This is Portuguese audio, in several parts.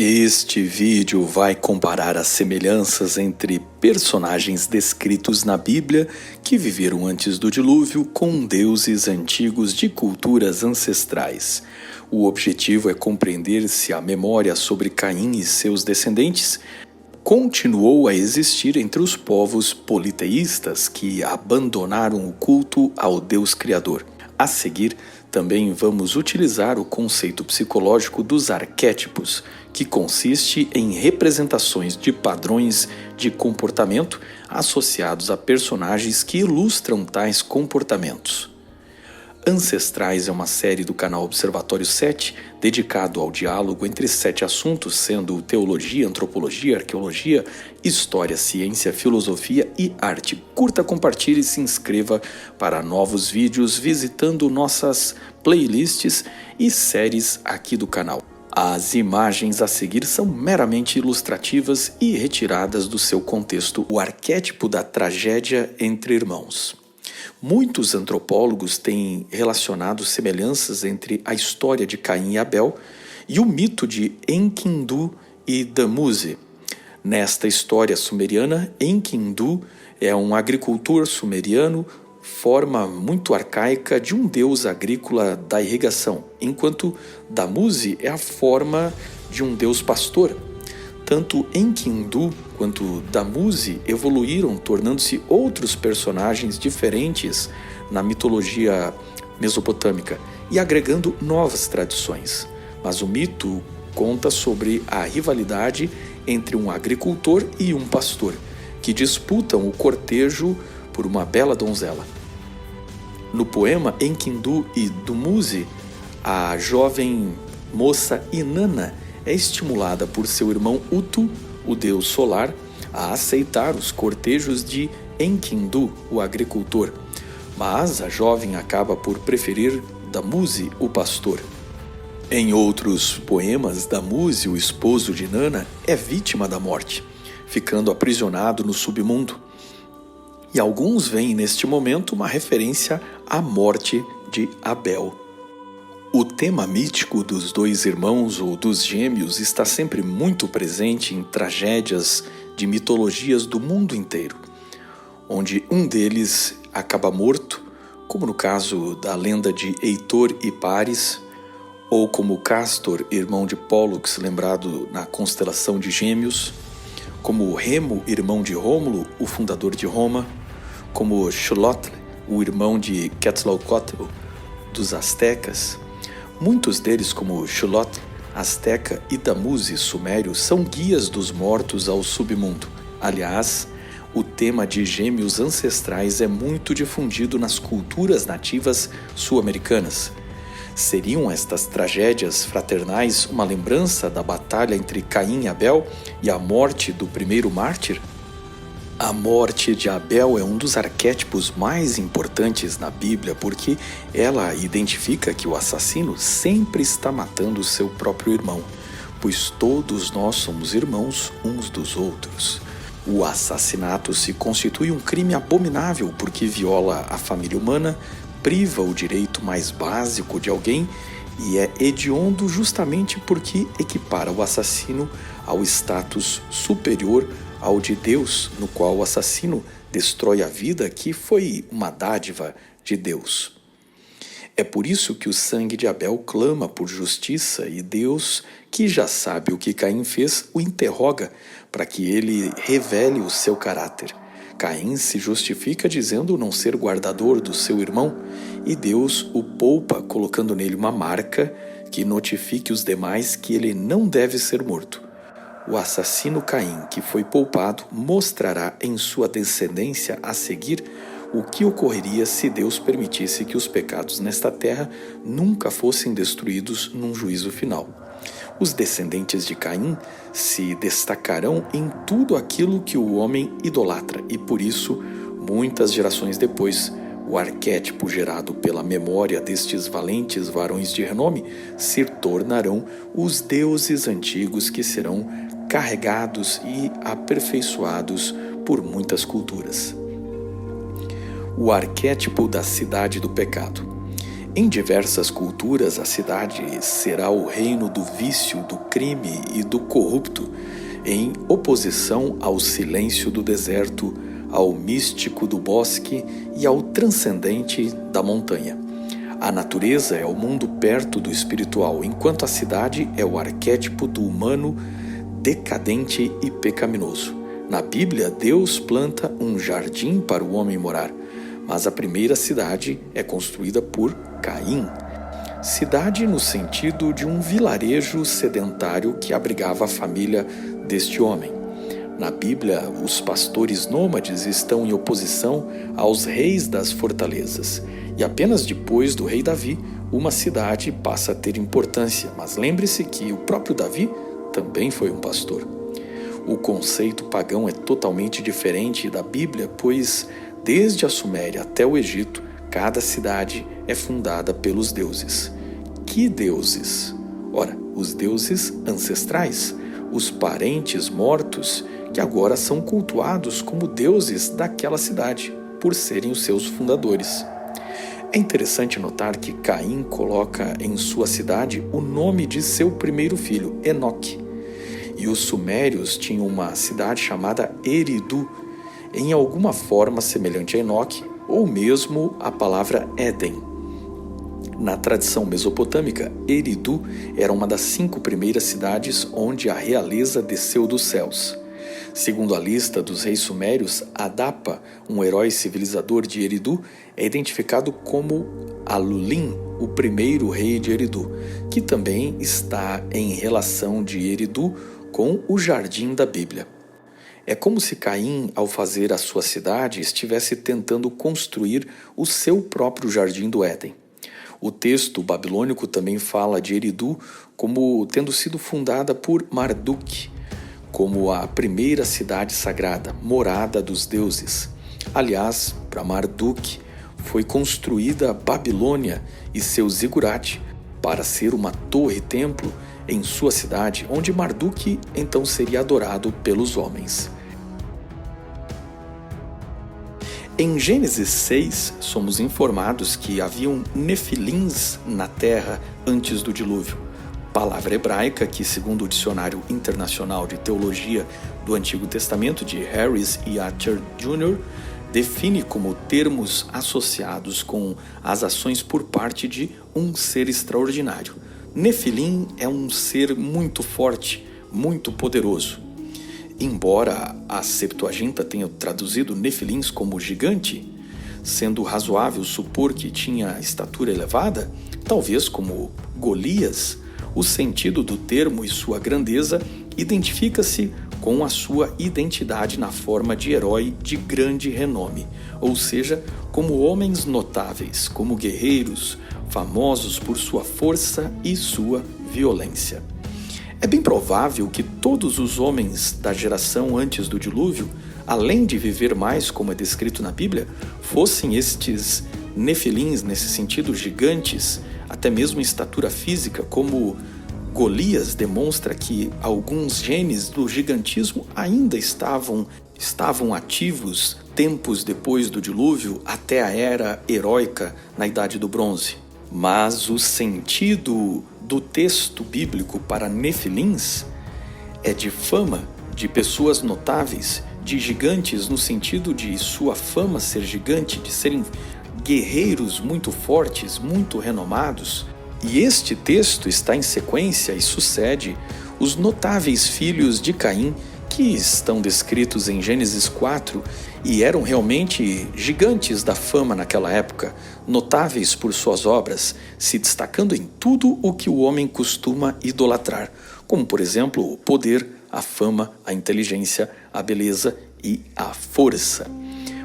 Este vídeo vai comparar as semelhanças entre personagens descritos na Bíblia que viveram antes do dilúvio com deuses antigos de culturas ancestrais. O objetivo é compreender se a memória sobre Caim e seus descendentes continuou a existir entre os povos politeístas que abandonaram o culto ao Deus Criador. A seguir, também vamos utilizar o conceito psicológico dos arquétipos, que consiste em representações de padrões de comportamento associados a personagens que ilustram tais comportamentos. Ancestrais é uma série do canal Observatório 7, dedicado ao diálogo entre 7 assuntos, sendo teologia, antropologia, arqueologia, história, ciência, filosofia e arte. Curta, compartilhe e se inscreva para novos vídeos visitando nossas playlists e séries aqui do canal. As imagens a seguir são meramente ilustrativas e retiradas do seu contexto. O arquétipo da tragédia entre irmãos. Muitos antropólogos têm relacionado semelhanças entre a história de Caim e Abel e o mito de Enkidu e Dumuzi. Nesta história sumeriana, Enkidu é um agricultor sumeriano, forma muito arcaica de um deus agrícola da irrigação, enquanto Dumuzi é a forma de um deus pastor. Tanto Enkidu quanto Dumuzi evoluíram, tornando-se outros personagens diferentes na mitologia mesopotâmica e agregando novas tradições. Mas o mito conta sobre a rivalidade entre um agricultor e um pastor, que disputam o cortejo por uma bela donzela. No poema Enkidu e Dumuzi, a jovem moça Inanna é estimulada por seu irmão Utu, o deus solar, a aceitar os cortejos de Enkidu, o agricultor, mas a jovem acaba por preferir Dumuzi, o pastor. Em outros poemas, Dumuzi, o esposo de Inanna, é vítima da morte, ficando aprisionado no submundo. E alguns veem neste momento uma referência à morte de Abel. O tema mítico dos dois irmãos ou dos gêmeos está sempre muito presente em tragédias de mitologias do mundo inteiro, onde um deles acaba morto, como no caso da lenda de Heitor e Paris, ou como Castor, irmão de Pólux, lembrado na constelação de Gêmeos, como Remo, irmão de Rômulo, o fundador de Roma, como Xolotl, o irmão de Quetzalcóatl dos astecas. Muitos deles, como Xolotl, asteca e Dumuzi, sumério, são guias dos mortos ao submundo. Aliás, o tema de gêmeos ancestrais é muito difundido nas culturas nativas sul-americanas. Seriam estas tragédias fraternais uma lembrança da batalha entre Caim e Abel e a morte do primeiro mártir? A morte de Abel é um dos arquétipos mais importantes na Bíblia porque ela identifica que o assassino sempre está matando seu próprio irmão, pois todos nós somos irmãos uns dos outros. O assassinato se constitui um crime abominável porque viola a família humana, priva o direito mais básico de alguém e é hediondo justamente porque equipara o assassino ao status superior ao de Deus, no qual o assassino destrói a vida que foi uma dádiva de Deus. É por isso que o sangue de Abel clama por justiça e Deus, que já sabe o que Caim fez, o interroga para que ele revele o seu caráter. Caim se justifica dizendo não ser guardador do seu irmão e Deus o poupa colocando nele uma marca que notifique os demais que ele não deve ser morto. O assassino Caim, que foi poupado, mostrará em sua descendência a seguir o que ocorreria se Deus permitisse que os pecados nesta terra nunca fossem destruídos num juízo final. Os descendentes de Caim se destacarão em tudo aquilo que o homem idolatra e, por isso, muitas gerações depois, o arquétipo gerado pela memória destes valentes varões de renome se tornarão os deuses antigos que serão carregados e aperfeiçoados por muitas culturas. O arquétipo da cidade do pecado. Em diversas culturas, a cidade será o reino do vício, do crime e do corrupto, em oposição ao silêncio do deserto, ao místico do bosque e ao transcendente da montanha. A natureza é o mundo perto do espiritual, enquanto a cidade é o arquétipo do humano decadente e pecaminoso. Na Bíblia, Deus planta um jardim para o homem morar, mas a primeira cidade é construída por Caim. Cidade no sentido de um vilarejo sedentário que abrigava a família deste homem. Na Bíblia, os pastores nômades estão em oposição aos reis das fortalezas, e apenas depois do rei Davi, uma cidade passa a ter importância, mas lembre-se que o próprio Davi também foi um pastor. O conceito pagão é totalmente diferente da Bíblia, pois desde a Suméria até o Egito, cada cidade é fundada pelos deuses. Que deuses? Ora, os deuses ancestrais, os parentes mortos que agora são cultuados como deuses daquela cidade, por serem os seus fundadores. É interessante notar que Caim coloca em sua cidade o nome de seu primeiro filho, Enoque. E os sumérios tinham uma cidade chamada Eridu, em alguma forma semelhante a Enoque, ou mesmo a palavra Éden. Na tradição mesopotâmica, Eridu era uma das 5 primeiras cidades onde a realeza desceu dos céus. Segundo a lista dos reis sumérios, Adapa, um herói civilizador de Eridu, é identificado como Alulim, o primeiro rei de Eridu, que também está em relação de Eridu com o jardim da Bíblia. É como se Caim, ao fazer a sua cidade, estivesse tentando construir o seu próprio jardim do Éden. O texto babilônico também fala de Eridu como tendo sido fundada por Marduk, como a primeira cidade sagrada, morada dos deuses. Aliás, para Marduk foi construída a Babilônia e seu zigurate para ser uma torre-templo em sua cidade, onde Marduk então seria adorado pelos homens. Em Gênesis 6, somos informados que haviam nefilins na terra antes do dilúvio, palavra hebraica que, segundo o Dicionário Internacional de Teologia do Antigo Testamento de Harris e Archer Jr., define como termos associados com as ações por parte de um ser extraordinário. Nefilim é um ser muito forte, muito poderoso. Embora a Septuaginta tenha traduzido Nefilins como gigante, sendo razoável supor que tinha estatura elevada, talvez como Golias, o sentido do termo e sua grandeza identifica-se com a sua identidade na forma de herói de grande renome, ou seja, como homens notáveis, como guerreiros, famosos por sua força e sua violência. É bem provável que todos os homens da geração antes do dilúvio, além de viver mais como é descrito na Bíblia, fossem estes nefilins, nesse sentido gigantes, até mesmo em estatura física, como Golias demonstra que alguns genes do gigantismo ainda estavam ativos tempos depois do dilúvio até a era heróica na Idade do Bronze. Mas o sentido do texto bíblico para nefilins é de fama, de pessoas notáveis, de gigantes no sentido de sua fama ser gigante, de serem guerreiros muito fortes, muito renomados. E este texto está em sequência e sucede os notáveis filhos de Caim, que estão descritos em Gênesis 4 e eram realmente gigantes da fama naquela época, notáveis por suas obras, se destacando em tudo o que o homem costuma idolatrar, como por exemplo o poder, a fama, a inteligência, a beleza e a força.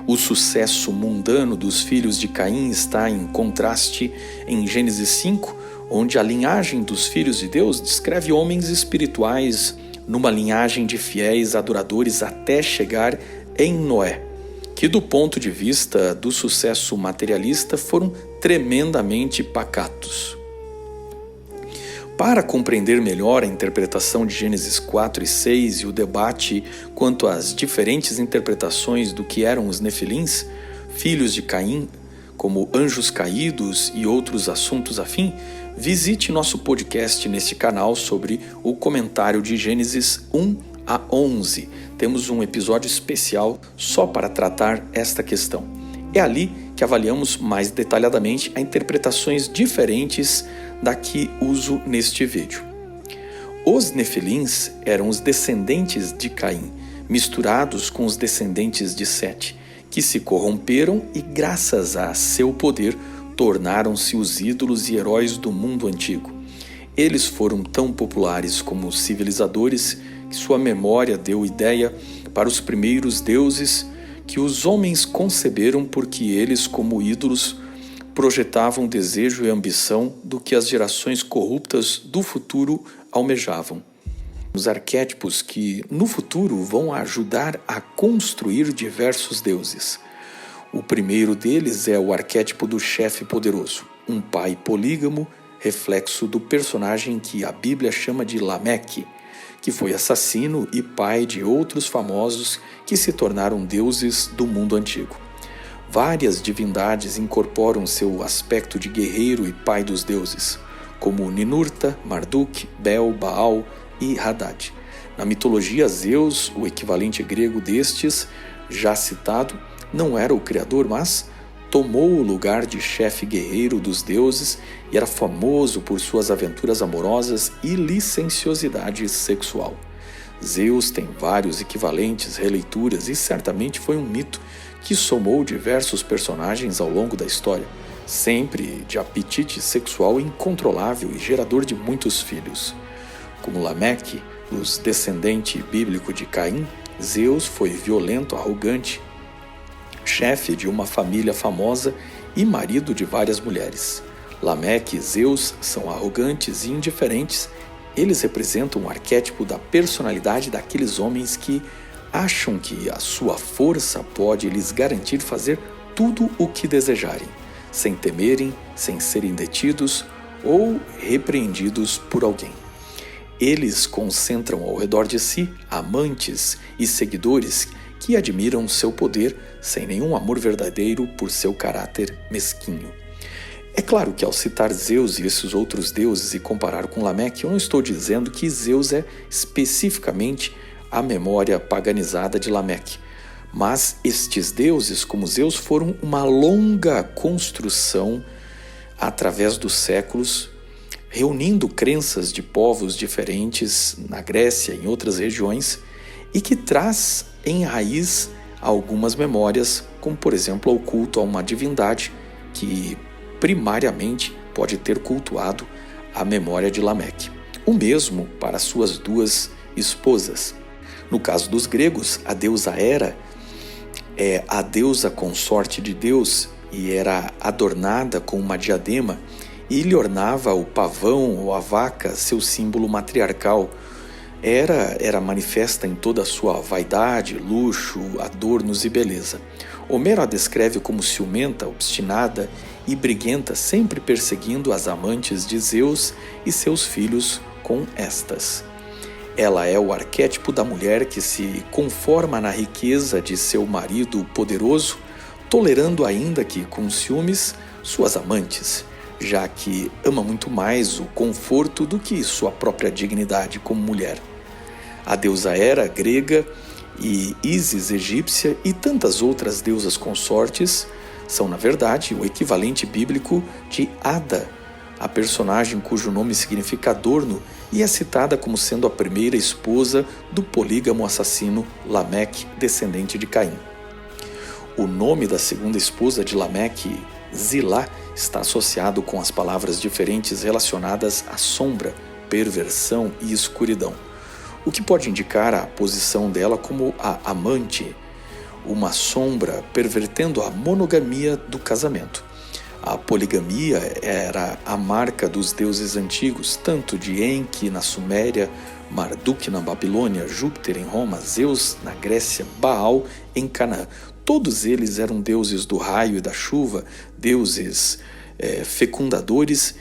O sucesso mundano dos filhos de Caim está em contraste em Gênesis 5, onde a linhagem dos filhos de Deus descreve homens espirituais numa linhagem de fiéis adoradores até chegar em Noé, que do ponto de vista do sucesso materialista foram tremendamente pacatos. Para compreender melhor a interpretação de Gênesis 4 e 6 e o debate quanto às diferentes interpretações do que eram os nefilins, filhos de Caim, como anjos caídos e outros assuntos afim, visite nosso podcast neste canal sobre o comentário de Gênesis 1 a 11. Temos um episódio especial só para tratar esta questão. É ali que avaliamos mais detalhadamente as interpretações diferentes da que uso neste vídeo. Os Nefilins eram os descendentes de Caim, misturados com os descendentes de Sete, que se corromperam e, graças a seu poder, tornaram-se os ídolos e heróis do mundo antigo. Eles foram tão populares como civilizadores que sua memória deu ideia para os primeiros deuses que os homens conceberam, porque eles, como ídolos, projetavam desejo e ambição do que as gerações corruptas do futuro almejavam. Os arquétipos que, no futuro, vão ajudar a construir diversos deuses. O primeiro deles é o arquétipo do chefe poderoso, um pai polígamo, reflexo do personagem que a Bíblia chama de Lameque, que foi assassino e pai de outros famosos que se tornaram deuses do mundo antigo. Várias divindades incorporam seu aspecto de guerreiro e pai dos deuses, como Ninurta, Marduk, Bel, Baal e Haddad. Na mitologia, Zeus, o equivalente grego destes, já citado, não era o criador, mas tomou o lugar de chefe guerreiro dos deuses e era famoso por suas aventuras amorosas e licenciosidade sexual. Zeus tem vários equivalentes, releituras e certamente foi um mito que somou diversos personagens ao longo da história, sempre de apetite sexual incontrolável e gerador de muitos filhos. Como Lameque, os descendente bíblico de Caim, Zeus foi violento, arrogante, chefe de uma família famosa e marido de várias mulheres. Lameque e Zeus são arrogantes e indiferentes. Eles representam um arquétipo da personalidade daqueles homens que acham que a sua força pode lhes garantir fazer tudo o que desejarem, sem temerem, sem serem detidos ou repreendidos por alguém. Eles concentram ao redor de si amantes e seguidores que admiram seu poder sem nenhum amor verdadeiro por seu caráter mesquinho. É claro que ao citar Zeus e esses outros deuses e comparar com Lameque, eu não estou dizendo que Zeus é especificamente a memória paganizada de Lameque, mas estes deuses, como Zeus, foram uma longa construção através dos séculos, reunindo crenças de povos diferentes na Grécia e em outras regiões, e que traz em raiz algumas memórias, como por exemplo o culto a uma divindade que primariamente pode ter cultuado a memória de Lameque. O mesmo para suas duas esposas. No caso dos gregos, a deusa Hera é a deusa consorte de Deus e era adornada com uma diadema e lhe ornava o pavão ou a vaca, seu símbolo matriarcal. Hera era manifesta em toda a sua vaidade, luxo, adornos e beleza. Homero a descreve como ciumenta, obstinada e briguenta, sempre perseguindo as amantes de Zeus e seus filhos com estas. Ela é o arquétipo da mulher que se conforma na riqueza de seu marido poderoso, tolerando ainda que com ciúmes suas amantes, já que ama muito mais o conforto do que sua própria dignidade como mulher. A deusa Hera grega e Ísis egípcia e tantas outras deusas consortes são, na verdade, o equivalente bíblico de Ada, a personagem cujo nome significa adorno e é citada como sendo a primeira esposa do polígamo assassino Lameque, descendente de Caim. O nome da segunda esposa de Lameque, Zilá, está associado com as palavras diferentes relacionadas à sombra, perversão e escuridão, o que pode indicar a posição dela como a amante, uma sombra pervertendo a monogamia do casamento. A poligamia era a marca dos deuses antigos, tanto de Enki na Suméria, Marduk na Babilônia, Júpiter em Roma, Zeus na Grécia, Baal em Canaã. Todos eles eram deuses do raio e da chuva, deuses fecundadores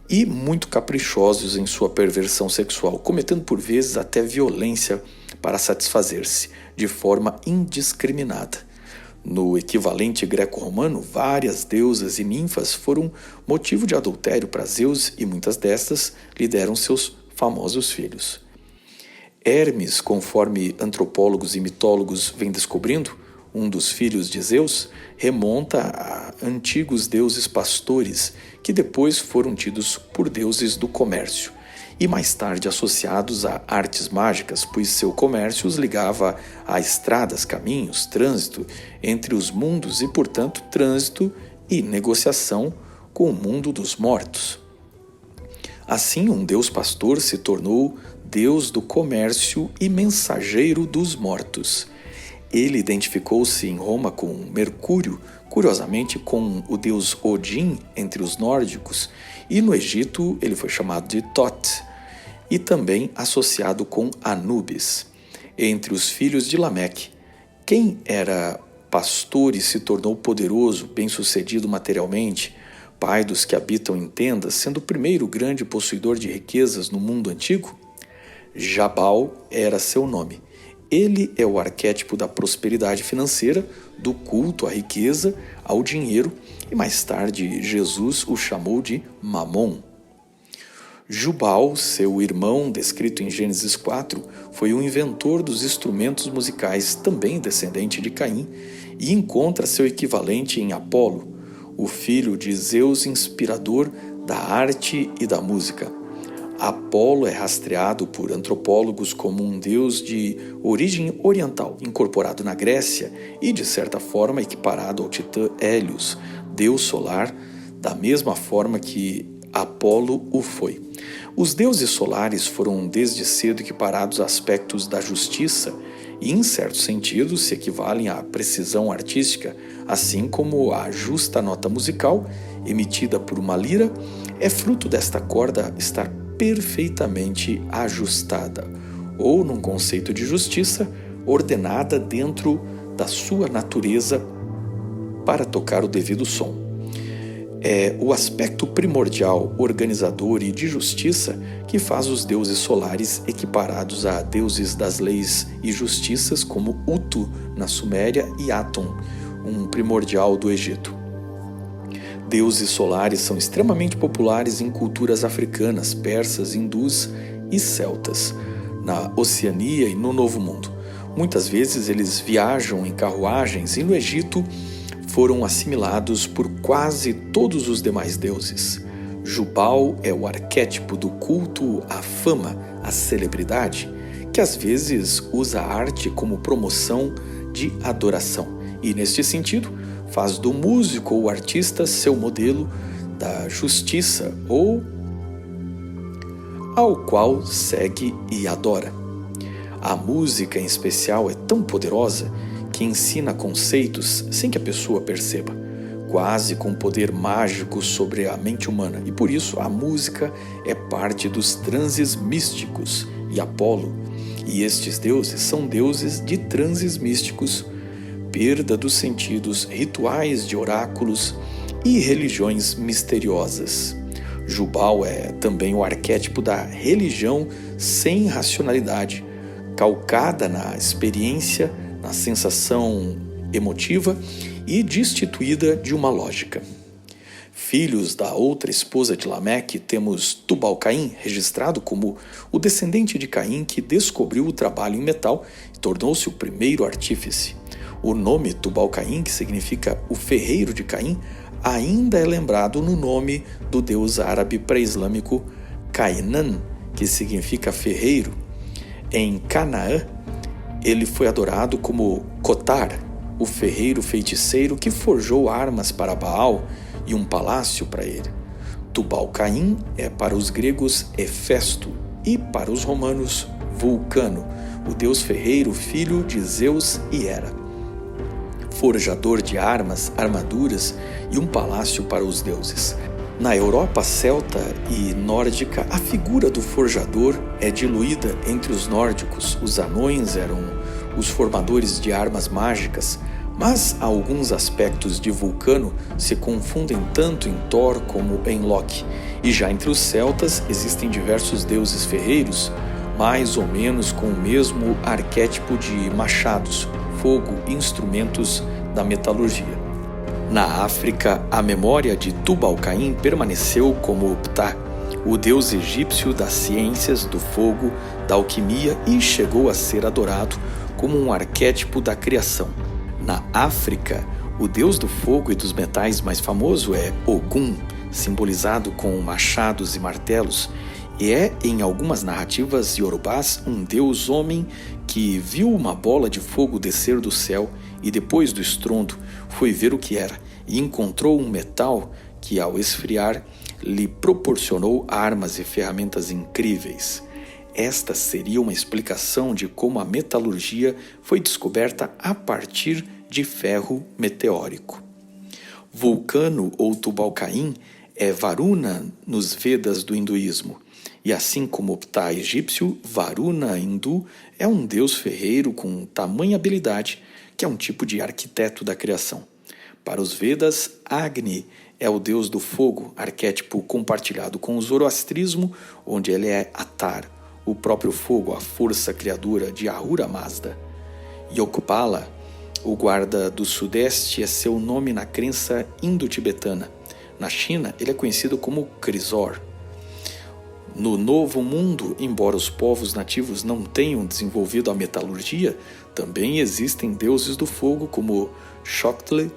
e muito caprichosos em sua perversão sexual, cometendo por vezes até violência para satisfazer-se, de forma indiscriminada. No equivalente greco-romano, várias deusas e ninfas foram motivo de adultério para Zeus e muitas destas lhe deram seus famosos filhos. Hermes, conforme antropólogos e mitólogos vêm descobrindo, um dos filhos de Zeus, remonta a antigos deuses pastores que depois foram tidos por deuses do comércio e mais tarde associados a artes mágicas, pois seu comércio os ligava a estradas, caminhos, trânsito entre os mundos e, portanto, trânsito e negociação com o mundo dos mortos. Assim, um deus pastor se tornou deus do comércio e mensageiro dos mortos. Ele identificou-se em Roma com Mercúrio, curiosamente com o deus Odin entre os nórdicos, e no Egito ele foi chamado de Thoth, e também associado com Anubis. Entre os filhos de Lameque, quem era pastor e se tornou poderoso, bem-sucedido materialmente, pai dos que habitam em tendas, sendo o primeiro grande possuidor de riquezas no mundo antigo? Jabal era seu nome. Ele é o arquétipo da prosperidade financeira, do culto à riqueza, ao dinheiro, e mais tarde Jesus o chamou de Mamon. Jubal, seu irmão, descrito em Gênesis 4, foi um inventor dos instrumentos musicais, também descendente de Caim, e encontra seu equivalente em Apolo, o filho de Zeus, inspirador da arte e da música. Apolo é rastreado por antropólogos como um deus de origem oriental, incorporado na Grécia e, de certa forma, equiparado ao titã Hélios, deus solar, da mesma forma que Apolo o foi. Os deuses solares foram desde cedo equiparados a aspectos da justiça e, em certo sentido, se equivalem à precisão artística, assim como a justa nota musical, emitida por uma lira, é fruto desta corda estar perfeitamente ajustada, ou, num conceito de justiça, ordenada dentro da sua natureza para tocar o devido som. É o aspecto primordial, organizador e de justiça que faz os deuses solares equiparados a deuses das leis e justiças como Utu na Suméria e Atum, um primordial do Egito. Deuses solares são extremamente populares em culturas africanas, persas, hindus e celtas, na Oceania e no Novo Mundo. Muitas vezes eles viajam em carruagens e no Egito foram assimilados por quase todos os demais deuses. Jubal é o arquétipo do culto à fama, à celebridade, que às vezes usa a arte como promoção de adoração e, neste sentido, faz do músico ou artista seu modelo da justiça ou ao qual segue e adora. A música, em especial, é tão poderosa que ensina conceitos sem que a pessoa perceba, quase com poder mágico sobre a mente humana, e por isso a música é parte dos transes místicos e Apolo, e estes deuses são deuses de transes místicos, perda dos sentidos, rituais de oráculos e religiões misteriosas. Jubal é também o arquétipo da religião sem racionalidade, calcada na experiência, na sensação emotiva e destituída de uma lógica. Filhos da outra esposa de Lameque, temos Tubal-Caim, registrado como o descendente de Caim que descobriu o trabalho em metal e tornou-se o primeiro artífice. O nome Tubal-Caim, que significa o ferreiro de Caim, ainda é lembrado no nome do deus árabe pré-islâmico Cainan, que significa ferreiro. Em Canaã, ele foi adorado como Cotar, o ferreiro feiticeiro que forjou armas para Baal e um palácio para ele. Tubal-Caim é para os gregos Hefesto e para os romanos Vulcano, o deus ferreiro, filho de Zeus e Hera. Forjador de armas, armaduras e um palácio para os deuses. Na Europa celta e nórdica, a figura do forjador é diluída entre os nórdicos. Os anões eram os formadores de armas mágicas, mas alguns aspectos de Vulcano se confundem tanto em Thor como em Loki. E já entre os celtas existem diversos deuses ferreiros, mais ou menos com o mesmo arquétipo de machados, fogo e instrumentos da metalurgia. Na África, a memória de Tubal-Caim permaneceu como Ptah, o deus egípcio das ciências, do fogo, da alquimia, e chegou a ser adorado como um arquétipo da criação. Na África, o deus do fogo e dos metais mais famoso é Ogum, simbolizado com machados e martelos, e é, em algumas narrativas iorubás, um deus homem que viu uma bola de fogo descer do céu e, depois do estrondo, foi ver o que era e encontrou um metal que, ao esfriar, lhe proporcionou armas e ferramentas incríveis. Esta seria uma explicação de como a metalurgia foi descoberta a partir de ferro meteórico. Vulcano ou Tubal-Caim é Varuna nos Vedas do hinduísmo, e assim como o Ptah egípcio, Varuna hindu é um deus ferreiro com tamanha habilidade que é um tipo de arquiteto da criação. Para os Vedas, Agni é o deus do fogo, arquétipo compartilhado com o zoroastrismo, onde ele é Atar, o próprio fogo, a força criadora de Ahura Mazda. Yogpala, o guarda do sudeste, é seu nome na crença indo-tibetana. Na China, ele é conhecido como Crisor. No Novo Mundo, embora os povos nativos não tenham desenvolvido a metalurgia, também existem deuses do fogo como Xochitl,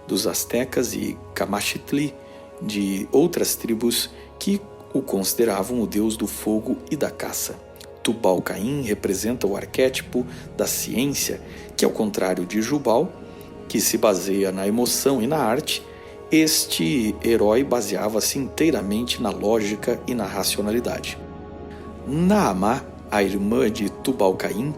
dos astecas, e Camaxitli, de outras tribos que o consideravam o deus do fogo e da caça. Tubal-Caim representa o arquétipo da ciência, que, ao contrário de Jubal, que se baseia na emoção e na arte, este herói baseava-se inteiramente na lógica e na racionalidade. Naamá, a irmã de Tubal-Caim,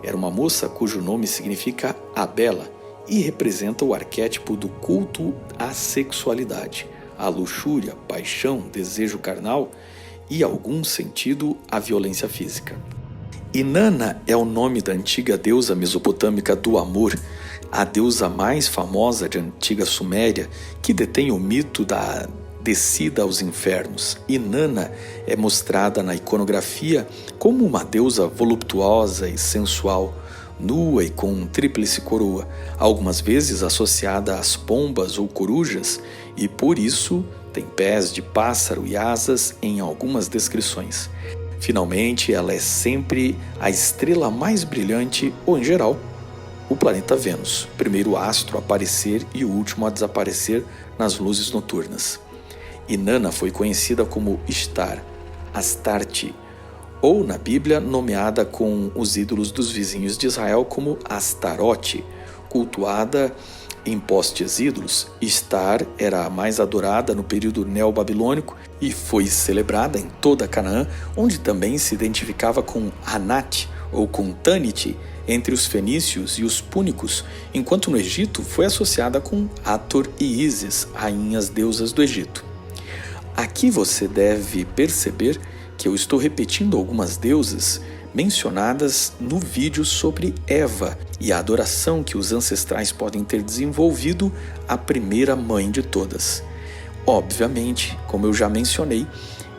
era uma moça cujo nome significa a bela e representa o arquétipo do culto à sexualidade, à luxúria, paixão, desejo carnal e, em algum sentido, à violência física. Inanna é o nome da antiga deusa mesopotâmica do amor, a deusa mais famosa de antiga Suméria, que detém o mito da descida aos infernos. Inanna é mostrada na iconografia como uma deusa voluptuosa e sensual, nua e com tríplice coroa, algumas vezes associada às pombas ou corujas, e por isso tem pés de pássaro e asas em algumas descrições. Finalmente, ela é sempre a estrela mais brilhante, ou em geral, o planeta Vênus, primeiro astro a aparecer e o último a desaparecer nas luzes noturnas. Inanna foi conhecida como Ishtar, Astarte, ou na Bíblia nomeada com os ídolos dos vizinhos de Israel como Astarote, cultuada em postes ídolos. Ishtar era a mais adorada no período neobabilônico e foi celebrada em toda Canaã, onde também se identificava com Anat ou com Tanit entre os fenícios e os púnicos, enquanto no Egito foi associada com Hathor e Ísis, rainhas deusas do Egito. Aqui você deve perceber que eu estou repetindo algumas deusas mencionadas no vídeo sobre Eva e a adoração que os ancestrais podem ter desenvolvido à primeira mãe de todas. Obviamente, como eu já mencionei,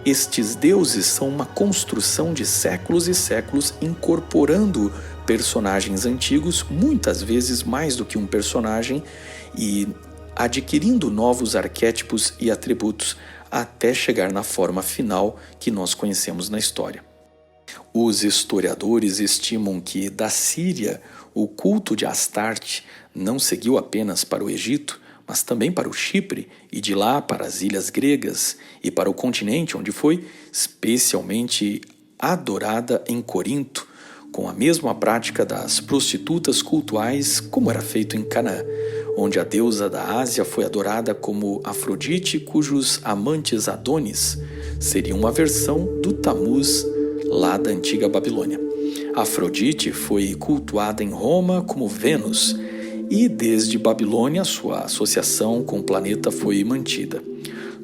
estes deuses são uma construção de séculos e séculos incorporando personagens antigos, muitas vezes mais do que um personagem, e adquirindo novos arquétipos e atributos até chegar na forma final que nós conhecemos na história. Os historiadores estimam que da Síria o culto de Astarte não seguiu apenas para o Egito, mas também para o Chipre e de lá para as ilhas gregas e para o continente, onde foi especialmente adorada em Corinto, com a mesma prática das prostitutas cultuais como era feito em Canaã, onde a deusa da Ásia foi adorada como Afrodite, cujos amantes Adonis seriam uma versão do Tammuz lá da antiga Babilônia. Afrodite foi cultuada em Roma como Vênus, e desde Babilônia sua associação com o planeta foi mantida.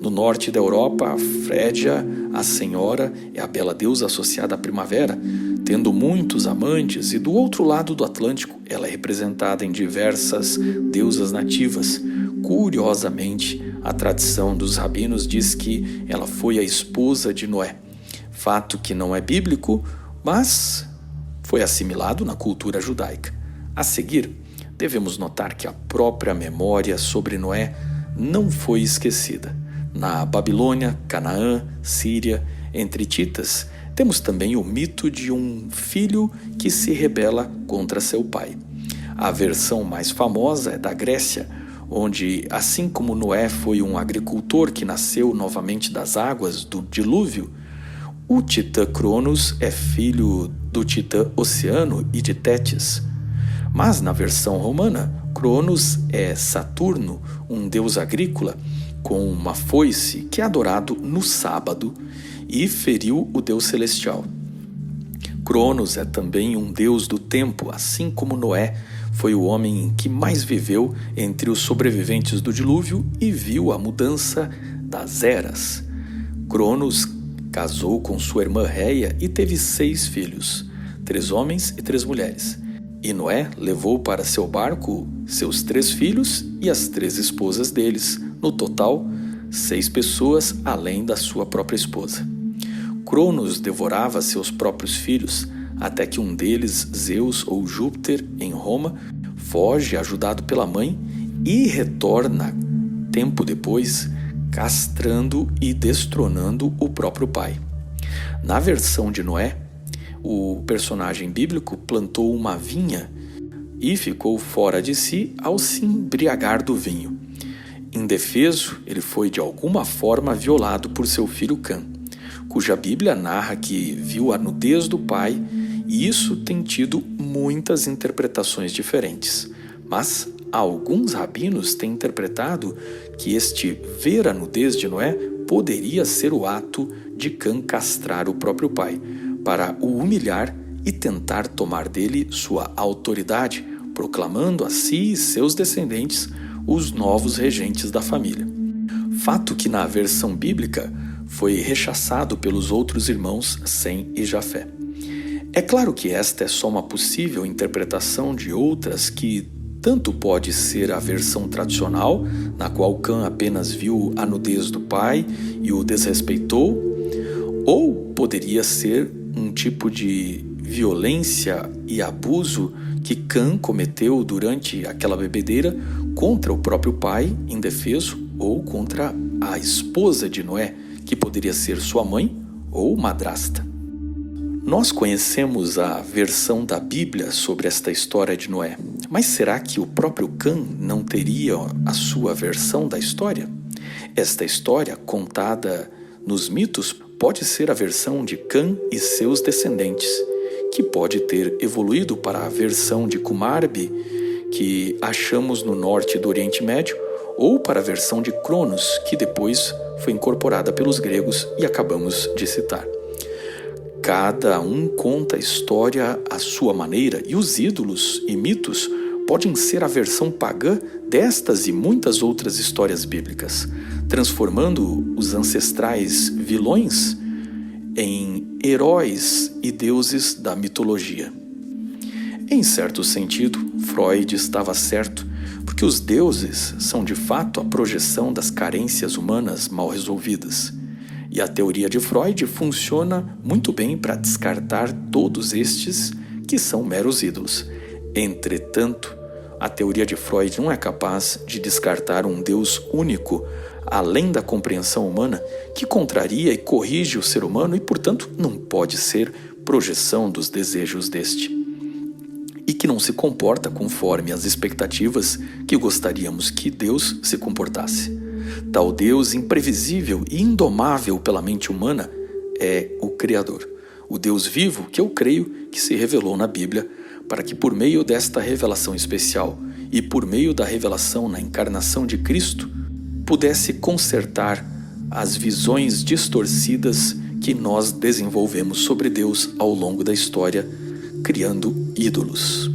No norte da Europa, a Frégia, a Senhora, é a bela deusa associada à primavera, tendo muitos amantes, e do outro lado do Atlântico ela é representada em diversas deusas nativas. Curiosamente, a tradição dos rabinos diz que ela foi a esposa de Noé, fato que não é bíblico, mas foi assimilado na cultura judaica. A seguir, devemos notar que a própria memória sobre Noé não foi esquecida. Na Babilônia, Canaã, Síria, entre Hititas, temos também o mito de um filho que se rebela contra seu pai. A versão mais famosa é da Grécia, onde, assim como Noé foi um agricultor que nasceu novamente das águas do dilúvio, o titã Cronos é filho do titã Oceano e de Tétis. Mas na versão romana, Cronos é Saturno, um deus agrícola, com uma foice que é adorado no sábado e feriu o deus celestial. Cronos é também um deus do tempo, assim como Noé foi o homem que mais viveu entre os sobreviventes do dilúvio e viu a mudança das eras. Cronos casou com sua irmã Réia e teve 6 filhos, 3 homens e 3 mulheres. E Noé levou para seu barco seus 3 filhos e as 3 esposas deles, no total 6 pessoas além da sua própria esposa. Cronos devorava seus próprios filhos, até que um deles, Zeus ou Júpiter, em Roma, foge ajudado pela mãe e retorna, tempo depois, castrando e destronando o próprio pai. Na versão de Noé, o personagem bíblico plantou uma vinha e ficou fora de si ao se embriagar do vinho. Indefeso, ele foi de alguma forma violado por seu filho Cã, cuja Bíblia narra que viu a nudez do pai, e isso tem tido muitas interpretações diferentes. Mas alguns rabinos têm interpretado que este ver a nudez de Noé poderia ser o ato de Cã castrar o próprio pai, para o humilhar e tentar tomar dele sua autoridade, proclamando a si e seus descendentes os novos regentes da família. Fato que na versão bíblica foi rechaçado pelos outros irmãos Sem e Jafé. É claro que esta é só uma possível interpretação de outras que tanto pode ser a versão tradicional, na qual Cã apenas viu a nudez do pai e o desrespeitou, ou poderia ser um tipo de violência e abuso que Cã cometeu durante aquela bebedeira contra o próprio pai, indefeso, ou contra a esposa de Noé, que poderia ser sua mãe ou madrasta. Nós conhecemos a versão da Bíblia sobre esta história de Noé, mas será que o próprio Cã não teria a sua versão da história? Esta história, contada nos mitos, pode ser a versão de Cã e seus descendentes, que pode ter evoluído para a versão de Kumarbi, que achamos no norte do Oriente Médio, ou para a versão de Cronos, que depois foi incorporada pelos gregos e acabamos de citar. Cada um conta a história à sua maneira, e os ídolos e mitos podem ser a versão pagã destas e muitas outras histórias bíblicas, transformando os ancestrais vilões em heróis e deuses da mitologia. Em certo sentido, Freud estava certo, porque os deuses são de fato a projeção das carências humanas mal resolvidas. E a teoria de Freud funciona muito bem para descartar todos estes que são meros ídolos. Entretanto, a teoria de Freud não é capaz de descartar um Deus único, além da compreensão humana, que contraria e corrige o ser humano e, portanto, não pode ser projeção dos desejos deste. E que não se comporta conforme as expectativas que gostaríamos que Deus se comportasse. Tal Deus imprevisível e indomável pela mente humana é o Criador, o Deus vivo que eu creio que se revelou na Bíblia, para que por meio desta revelação especial e por meio da revelação na encarnação de Cristo, pudesse consertar as visões distorcidas que nós desenvolvemos sobre Deus ao longo da história, criando ídolos.